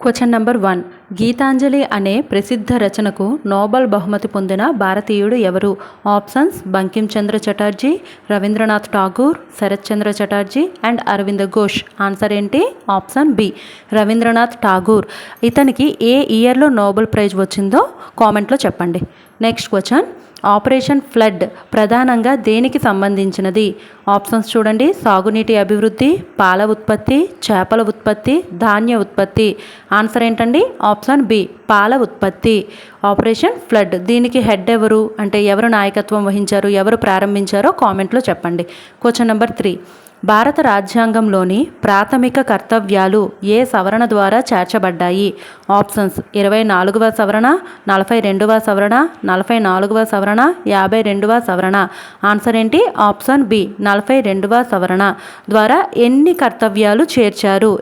Question number 1. Gitanjali అనే ప్రసిద్ధ రచనకు నోబెల్ బహుమతి పొందిన భారతీయుడు ఎవరు? Options: Bankim Chandra Chatterjee, Rabindranath Tagore, Sarat Chandra Chatterjee and Aravinda Ghosh. Answer ఏంటి? Option B, Rabindranath Tagore. ఇతనికి ఏ ఇయర్లో నోబెల్ ప్రైజ్ వచ్చిందో కామెంట్లో చెప్పండి. నెక్స్ట్ క్వశ్చన్: ఆపరేషన్ ఫ్లడ్ ప్రధానంగా దేనికి సంబంధించినది? ఆప్షన్స్ చూడండి: సాగునీటి అభివృద్ధి, పాల ఉత్పత్తి, చేపల ఉత్పత్తి, ధాన్య ఉత్పత్తి. ఆన్సర్ ఏంటండి? ఆప్షన్ బి, పాల ఉత్పత్తి. ఆపరేషన్ ఫ్లడ్ దీనికి హెడ్ ఎవరు అంటే ఎవరు నాయకత్వం వహించారు, ఎవరు ప్రారంభించారో కామెంట్లో చెప్పండి. Question number 3. భారత రాజ్యాంగంలోని ప్రాథమిక కర్తవ్యాలు ఏ సవరణ ద్వారా చేర్చబడ్డాయి? ఆప్షన్స్: 24వ సవరణ, 42వ సవరణ, 44వ సవరణ, 52వ సవరణ. ఆన్సర్ ఏంటి? ఆప్షన్ బి, 42వ సవరణ ద్వారా ఎన్ని కర్తవ్యాలు చేర్చారు,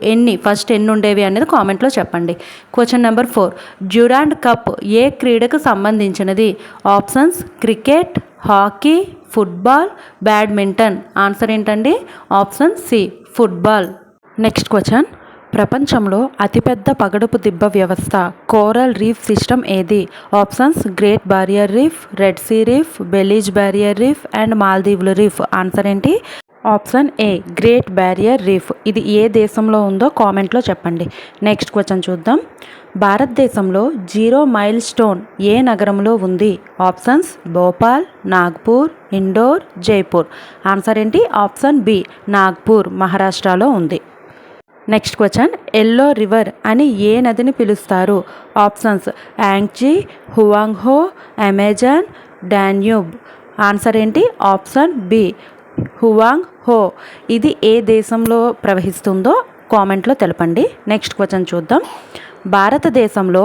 ఫస్ట్ ఎన్ని ఉండేవి అనేది కామెంట్లో చెప్పండి. Question number 4. డ్యూరాండ్ కప్ ఏ క్రీడకు సంబంధించినది? Options: cricket, hockey, football, badminton. Answer ఏంటండి? Option C, football. Next question: ప్రపంచంలో అతిపెద్ద పగడపు దిబ్బ వ్యవస్థ కోరల్ రీఫ్ సిస్టమ్ ఏది? Options: Great Barrier Reef, Red Sea Reef, Belize Barrier Reef and మాల్దీవుల రీఫ్. ఆన్సర్ ఏంటి? Option A, Great Barrier Reef. ఇది ఏ దేశంలో ఉందో కామెంట్లో చెప్పండి. నెక్స్ట్ క్వశ్చన్ చూద్దాం. భారతదేశంలో జీరో మైల్ స్టోన్ ఏ నగరంలో ఉంది? ఆప్షన్స్: భోపాల్, నాగ్పూర్, ఇండోర్, జైపూర్. ఆన్సర్ ఏంటి? ఆప్షన్ బి, నాగ్పూర్, మహారాష్ట్రలో ఉంది. నెక్స్ట్ క్వశ్చన్: ఎల్లో రివర్ అని ఏ నదిని పిలుస్తారు? Options: Yangtze, Huang Ho, Amazon, Danube. Answer ఏంటి? Option B, Huang Ho. ఇది ఏ దేశంలో ప్రవహిస్తుందో కామెంట్లో తెలపండి. నెక్స్ట్ క్వశ్చన్ చూద్దాం. భారతదేశంలో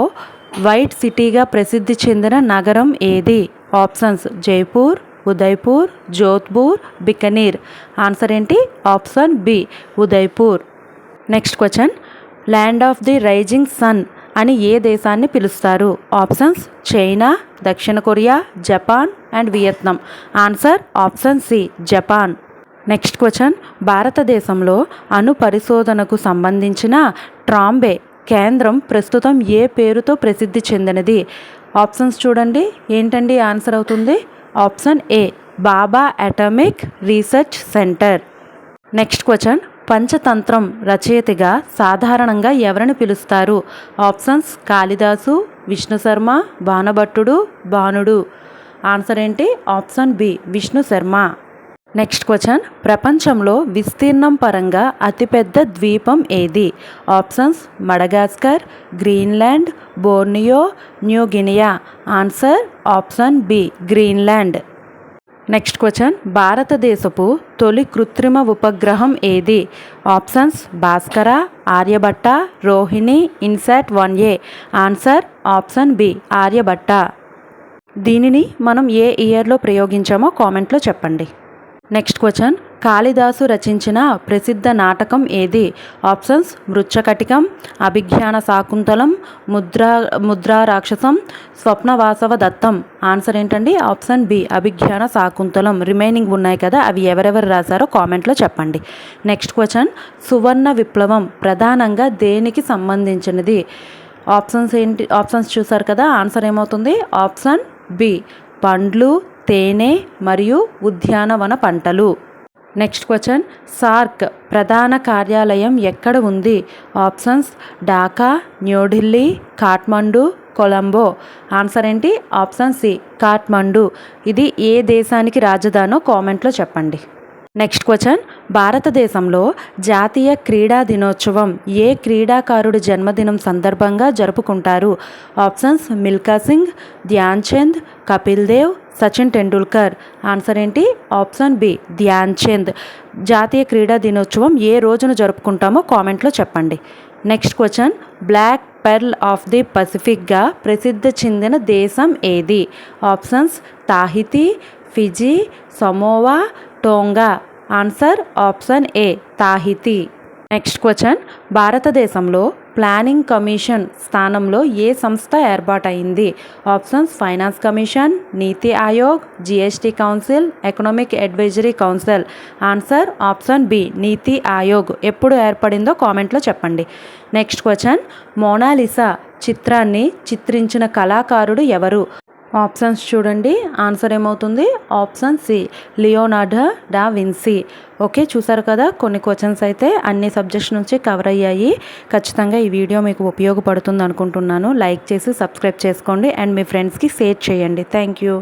వైట్ సిటీగా ప్రసిద్ధి చెందిన నగరం ఏది? ఆప్షన్స్: జైపూర్, ఉదయ్పూర్, జోధ్పూర్, బికనీర్. ఆన్సర్ ఏంటి? Option B, Udaipur. Next question: land of the rising sun అని ఏ దేశాన్ని పిలుస్తారు? ఆప్షన్స్: చైనా, దక్షిణ Korea, Japan and Vietnam. Answer: option C, Japan. Next question: భారతదేశంలో అణు పరిశోధనకు సంబంధించిన ట్రాంబే కేంద్రం ప్రస్తుతం ఏ పేరుతో ప్రసిద్ధి చెందినది? ఆప్షన్స్ చూడండి. ఏంటండి ఆన్సర్ అవుతుంది? Option A, Bhabha atomic research centre. Next question: Panchatantra రచయితగా సాధారణంగా ఎవరిని పిలుస్తారు? ఆప్షన్స్: కాళిదాసు, విష్ణు శర్మ, బాణభట్టుడు, భానుడు. ఆన్సర్ ఏంటి? Option B, Vishnu Sharma. Next question: ప్రపంచంలో విస్తీర్ణం పరంగా అతిపెద్ద ద్వీపం ఏది? Options: Madagascar, Greenland, Borneo, New Guinea. Answer: option B, Greenland. Next question: భారతదేశపు తొలి కృత్రిమ ఉపగ్రహం ఏది? Options: Bhaskara, Aryabhata, Rohini, INSAT 1A. Answer: option B, Aryabhata. దీనిని మనం ఏ ఇయర్లో ప్రయోగించామో కామెంట్లో చెప్పండి. నెక్స్ట్ క్వశ్చన్: కాళిదాసు రచించిన ప్రసిద్ధ నాటకం ఏది? ఆప్షన్స్: మృచ్ఛకటికం, అభిజ్ఞాన శాకుంతలం, ముద్రా రాక్షసం, స్వప్నవాసవ దత్తం. ఆన్సర్ ఏంటండి? Option B, Abhijnana Shakuntalam. Remaining ఉన్నాయి కదా, అవి ఎవరెవరు రాశారో కామెంట్లో చెప్పండి. నెక్స్ట్ క్వశ్చన్: సువర్ణ విప్లవం ప్రధానంగా దేనికి సంబంధించినది? ఆప్షన్స్ ఏంటి? ఆప్షన్స్ చూసారు కదా, ఆన్సర్ ఏమవుతుంది? ఆప్షన్ బి, పండ్లు, తేనె మరియు ఉద్యానవన పంటలు. నెక్స్ట్ క్వశ్చన్: సార్క్ ప్రధాన కార్యాలయం ఎక్కడ ఉంది? ఆప్షన్స్: ఢాకా, న్యూఢిల్లీ, కాఠ్మండు, కొలంబో. ఆన్సర్ ఏంటి? Option C, Kathmandu. ఇది ఏ దేశానికి రాజధానో కామెంట్లో చెప్పండి. నెక్స్ట్ క్వశ్చన్: భారతదేశంలో జాతీయ క్రీడా దినోత్సవం ఏ క్రీడాకారుడి జన్మదినం సందర్భంగా జరుపుకుంటారు? ఆప్షన్స్: మిల్కా సింగ్, ధ్యాన్ చంద్, కపిల్ దేవ్, సచిన్ టెండూల్కర్. ఆన్సర్ ఏంటి? Option B, Dhyan Chand. జాతీయ క్రీడా దినోత్సవం ఏ రోజున జరుపుకుంటామో కామెంట్లో చెప్పండి. Next question: black pearl of the పసిఫిక్గా ప్రసిద్ధి చెందిన దేశం ఏది? Options: Tahiti, Fiji, Samoa, Tonga. Answer: option A, Tahiti. Next question: భారతదేశంలో ప్లానింగ్ కమిషన్ స్థానంలో ఏ సంస్థ ఏర్పాటైంది? Options finance commission, Niti Aayog, GST council, economic advisory council. Answer option B నీతి ఆయోగ్. ఎప్పుడు ఏర్పడిందో కామెంట్లో చెప్పండి. నెక్స్ట్ క్వశ్చన్, మోనాలిసా చిత్రాన్ని చిత్రించిన కళాకారుడు ఎవరు? ఆప్షన్స్ చూడండి. ఆన్సర్ ఏమవుతుంది? ఆప్షన్ సి లియోనార్డో డా విన్సీ. ఓకే, చూసారు కదా, కొన్ని క్వశ్చన్స్ అయితే అన్ని సబ్జెక్ట్స్ నుంచి కవర్ అయ్యాయి. ఖచ్చితంగా ఈ వీడియో మీకు ఉపయోగపడుతుంది అనుకుంటున్నాను. లైక్ చేసి సబ్స్క్రైబ్ చేసుకోండి అండ్ మీ ఫ్రెండ్స్కి షేర్ చేయండి. Thank you.